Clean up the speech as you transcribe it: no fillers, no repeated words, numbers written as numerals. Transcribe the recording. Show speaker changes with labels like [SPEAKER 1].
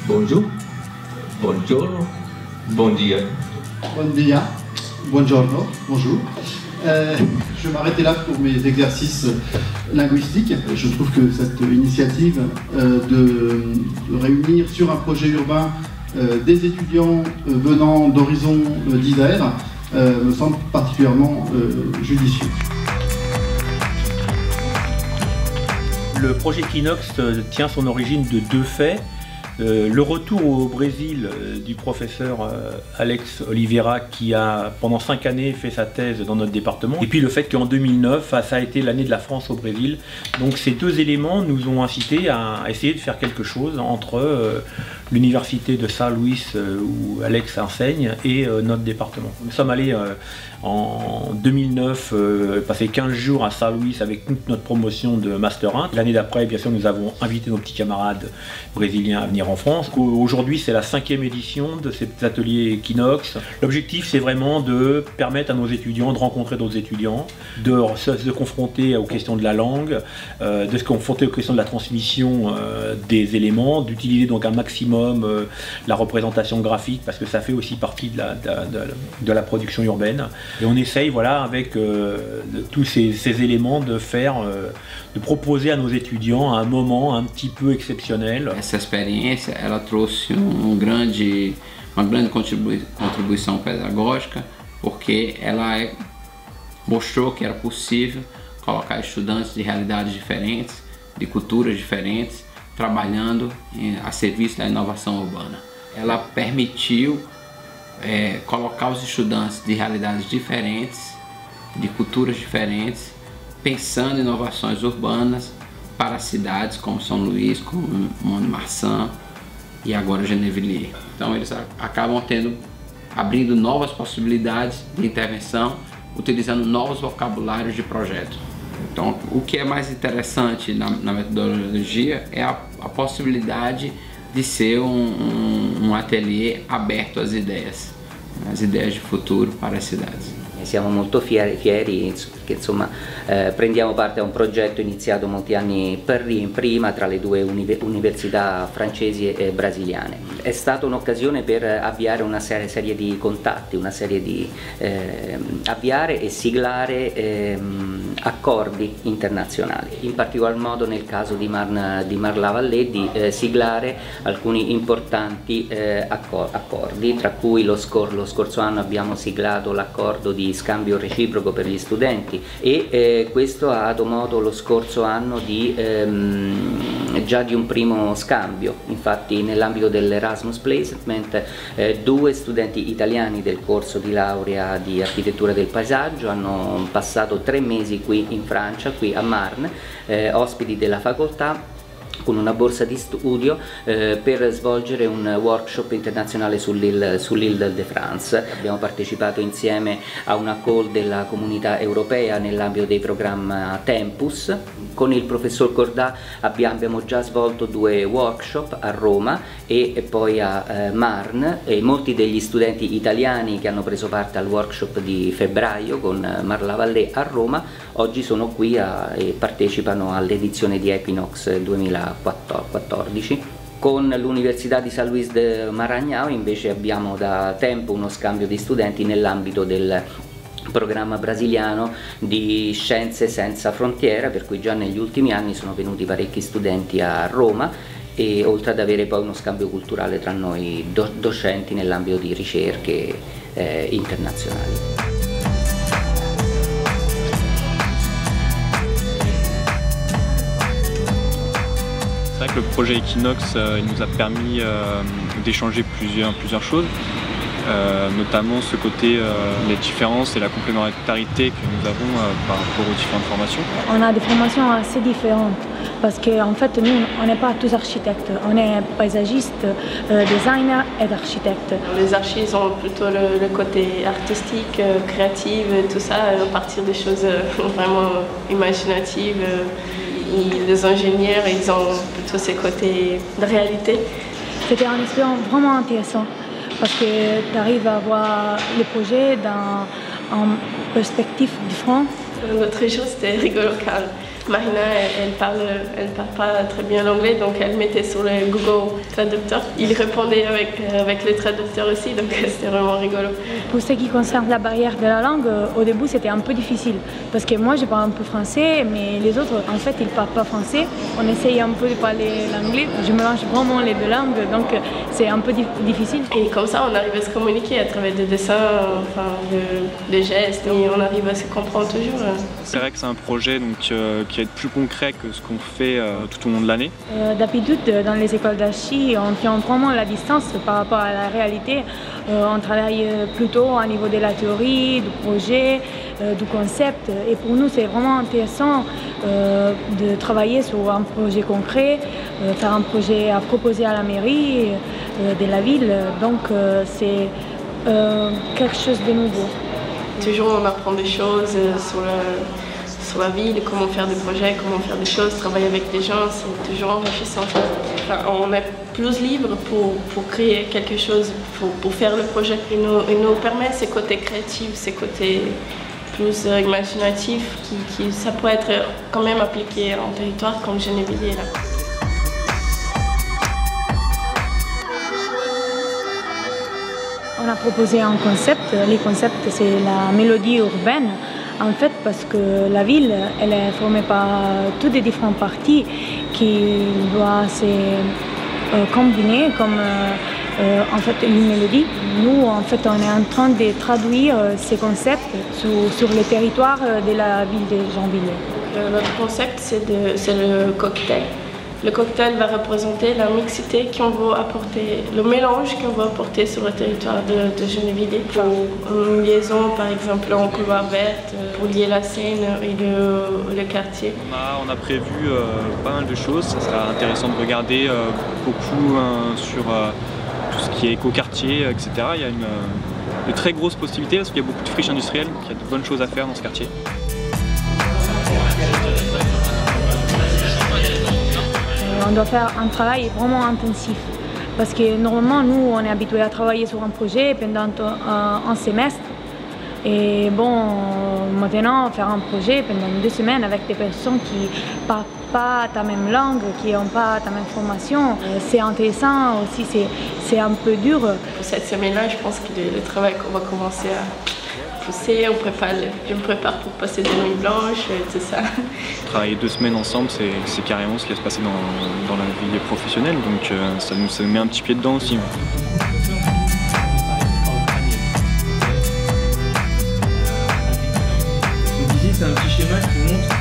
[SPEAKER 1] Bonjour, buongiorno, bon dia.
[SPEAKER 2] Bon dia, buongiorno, bonjour. Je vais m'arrêter là pour mes exercices linguistiques. Je trouve que cette initiative de réunir sur un projet urbain des étudiants venant d'horizons divers me semble particulièrement judicieux.
[SPEAKER 3] Le projet Kinox tient son origine de deux faits. Le retour au Brésil du professeur Alex Oliveira qui a pendant 5 années fait sa thèse dans notre département, et puis le fait qu'en 2009 ça a été l'année de la France au Brésil. Donc ces deux éléments nous ont incités à essayer de faire quelque chose entre l'université de Saint-Louis où Alex enseigne et notre département. Nous sommes allés en 2009 passer 15 jours à Saint-Louis avec toute notre promotion de Master 1. L'année d'après, bien sûr, nous avons invité nos petits camarades brésiliens à venir en France. Aujourd'hui, c'est la 5e édition de cet atelier Kinox. L'objectif, c'est vraiment de permettre à nos étudiants de rencontrer d'autres étudiants, de se confronter aux questions de la langue, de se confronter aux questions de la transmission des éléments, d'utiliser donc un maximum la représentation graphique parce que ça fait aussi partie de la production urbaine. Et on essaye, voilà, avec tous ces éléments de proposer à nos étudiants un moment un petit peu exceptionnel.
[SPEAKER 4] Essa experiência, ela trouxe uma grande contribuição pedagógica, porque ela mostrou que era possível colocar estudantes de realidades diferentes, de culturas diferentes, trabalhando a serviço da inovação urbana. Ela permitiu colocar os estudantes de realidades diferentes, de culturas diferentes, pensando em inovações urbanas para cidades como São Luís, como Mont-de-Marsan e agora Gennevilliers. Então eles acabam abrindo novas possibilidades de intervenção, utilizando novos vocabulários de projeto. Então, o que é mais interessante na metodologia é a possibilidade de ser um ateliê aberto às ideias de futuro para as cidades.
[SPEAKER 5] Siamo molto fieri perché insomma prendiamo parte a un progetto iniziato molti anni prima tra le due università francesi e brasiliane. È stata un'occasione per avviare una serie di contatti, avviare e siglare accordi internazionali, in particolar modo nel caso di Marne-la-Vallée di siglare alcuni importanti accordi, tra cui lo scorso anno abbiamo siglato l'accordo di scambio reciproco per gli studenti e questo ha dato modo lo scorso anno già di un primo scambio. Infatti nell'ambito dell'Erasmus Placement 2 studenti italiani del corso di laurea di architettura del paesaggio hanno passato 3 mesi qui in Francia, qui a Marne, ospiti della facoltà, con una borsa di studio per svolgere un workshop internazionale sull'Île de France. Abbiamo partecipato insieme a una call della comunità europea nell'ambito dei programmi Tempus. Con il professor Cordà abbiamo già svolto 2 workshop a Roma e poi a Marne, e molti degli studenti italiani che hanno preso parte al workshop di febbraio con Marne-la-Vallée a Roma oggi sono qui e partecipano all'edizione di Equinox 2014. Con l'Università di San Luis de Maranhão invece abbiamo da tempo uno scambio di studenti nell'ambito del programma brasiliano di Scienze Senza Frontiera, per cui già negli ultimi anni sono venuti parecchi studenti a Roma, e oltre ad avere poi uno scambio culturale tra noi docenti nell'ambito di ricerche internazionali.
[SPEAKER 6] C'est vrai que le projet Equinox nous a permis d'échanger plusieurs choses, notamment ce côté, les différences et la complémentarité que nous avons par rapport aux différentes formations.
[SPEAKER 7] On a des formations assez différentes parce qu'en fait nous on n'est pas tous architectes, on est paysagistes, designers et architectes.
[SPEAKER 8] Les archis ont plutôt le côté artistique, créatif, tout ça, à partir des choses vraiment imaginatives. Et les ingénieurs, ils ont plutôt ces côtés de réalité.
[SPEAKER 7] C'était une expérience vraiment intéressante parce que tu arrives à voir les projets dans une perspective différente
[SPEAKER 8] L'autre jour, c'était rigolo car Marina, elle parle pas très bien l'anglais, donc elle mettait sur le Google Traducteur. Il répondait avec le traducteur aussi, donc c'était vraiment rigolo.
[SPEAKER 7] Pour ce qui concerne la barrière de la langue, au début c'était un peu difficile parce que moi je parle un peu français, mais les autres en fait ils parlent pas français. On essaye un peu de parler l'anglais, je mélange vraiment les deux langues, donc c'est un peu difficile.
[SPEAKER 8] Et comme ça on arrive à se communiquer à travers des dessins, enfin, des gestes, et on arrive à se comprendre toujours.
[SPEAKER 6] C'est vrai que c'est un projet donc, qui va être plus concret que ce qu'on fait tout au long de l'année.
[SPEAKER 7] D'habitude, dans les écoles d'archi, on tient vraiment la distance par rapport à la réalité. On travaille plutôt au niveau de la théorie, du projet, du concept. Et pour nous, c'est vraiment intéressant de travailler sur un projet concret, faire un projet à proposer à la mairie de la ville. Donc, c'est quelque chose de nouveau.
[SPEAKER 8] Toujours on apprend des choses sur la ville, comment faire des projets, comment faire des choses, travailler avec des gens, c'est toujours enrichissant. Enfin, on est plus libre pour créer quelque chose, pour faire le projet. Il nous permet ces côtés créatifs, ces côtés plus imaginatifs, qui ça peut être quand même appliqué en territoire comme Gennevilliers là.
[SPEAKER 7] On a proposé un concept. Le concept, c'est la mélodie urbaine. En fait, parce que la ville, elle est formée par toutes les différentes parties qui doivent se combiner comme en fait une mélodie. Nous, en fait, on est en train de traduire ces concepts sur le territoire de la ville de Gennevilliers.
[SPEAKER 8] Notre concept, c'est le cocktail. Le cocktail va représenter la mixité qu'on veut apporter, le mélange qu'on veut apporter sur le territoire de Gennevilliers. Pour une liaison, par exemple, en couloir verte, pour lier la Seine et le quartier.
[SPEAKER 6] On a prévu pas mal de choses. Ça sera intéressant de regarder beaucoup sur tout ce qui est écoquartier, etc. Il y a de très grosses possibilités parce qu'il y a beaucoup de friches industrielles, donc il y a de bonnes choses à faire dans ce quartier.
[SPEAKER 7] On doit faire un travail vraiment intensif parce que normalement nous on est habitué à travailler sur un projet pendant un semestre et bon maintenant faire un projet pendant 2 semaines avec des personnes qui ne parlent pas ta même langue, qui n'ont pas ta même formation, c'est intéressant aussi, c'est un peu dur.
[SPEAKER 8] Pour cette semaine-là, je pense que le travail qu'on va commencer à pousser, je me prépare pour passer des nuits blanches, tout ça.
[SPEAKER 6] Travailler 2 semaines ensemble, c'est carrément ce qui va se passer dans la vie professionnelle, donc ça nous met un petit pied dedans aussi.
[SPEAKER 9] Donc ici, c'est un petit schéma qui montre